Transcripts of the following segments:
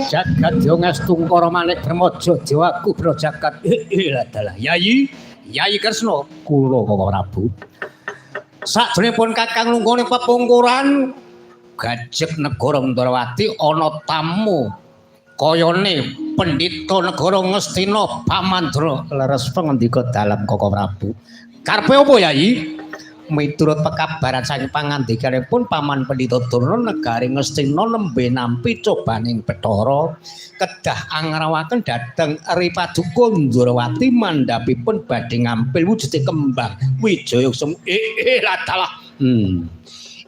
Jagat yo ngastungkara manik Bremaja Dewaku Bro Jagat. Adalah Yayi, Yayi Kresna kula Koko Prabu. Sakjenengipun Kakang lungguh ning pepungkuran Gajek Negara Ndrawati ana tamu kayane Pendhita Negara Ngastina Pamandra leres pangandika dalem Koko Prabu. Karepe apa Yayi? Miturut pekabaran saking pangandikanipun Paman Pendhita Durna negari Ngastina nembe nampi cobaning Bathara kedah angrawaken dhateng Eri Paduka Ndrawati mandhapipun badhe ngampil wujude kembang Wijaya Semu. Ladalah.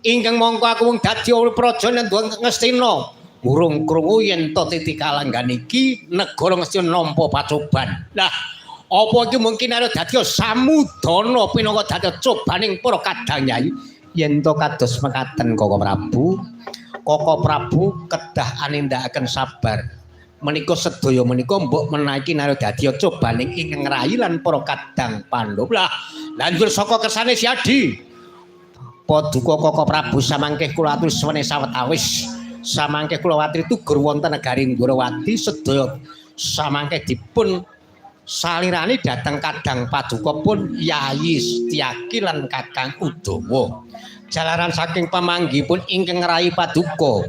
Ingkang mongko aku wong dadi praja Ngastina. Urung krungu yen to Titi Kalanggan iki negara Ngastina nampa pacoban. Lah apa iki mungkin arep dadi samudana pinangka dadi cobaning para kadang Yai yen to kados mekaten Koko Prabu. Koko Prabu kedah anindakaken sabar. Menika sedaya menika mbok menaiki arep dadi cobaning ingkang rayi lan para kadang Pandhawa. Lah lanjut saka kersane Siadi. Paduka Koko Prabu samangke kula atur suwene sawetawis. Samangke kula watri tugur wonten negari Ndrawati sedaya samangke dipun salirani dhateng kadang paduka pun Yayi Setyaki lan Kakang Udawa. Jalaran saking pamanggipun ingkang rayi paduka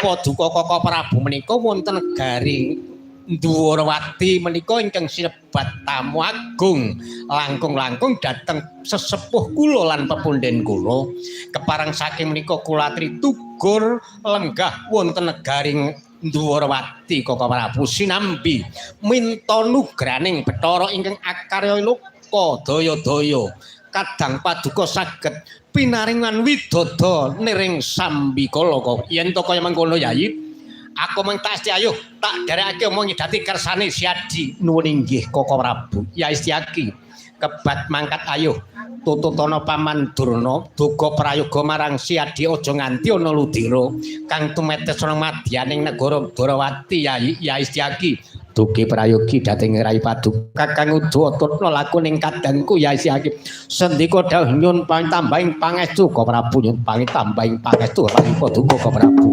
Koko Prabu menika wonten negari Ndrawati menika ingkang sinebat tamu agung langkung-langkung dhateng sesepuh kula lan pepundhen kula. Kepareng saking menika kula atri tugur lenggah wonten negari Ndrawati Koko Prabu sinambi minta nugraning Bathara ingkang akarya loka daya-daya kadang paduka saged pinaringan widodha niring sambikala. Yen to kaya mangkono Yayi, aku mengtasti ayo tak derekake omong dadi kersane Siadi. Nuwun inggih Koko Prabu. Yayi Setyaki kebat mangkat ayo tututana Paman Durna duga prayoga marang Siadi aja nganti ana ludira kang tumetes ana madyaning negara Ndrawati. Yayi Setyaki dugi prayogi dhateng Rai Paduka Kakang Udawa tutna lakuning kadangku Yayi Setyaki. Sendika dawuh nyun pangitambahing pangestu Koko Prabu, nyun pangitambahing pangestu Rai Paduka Koko Prabu.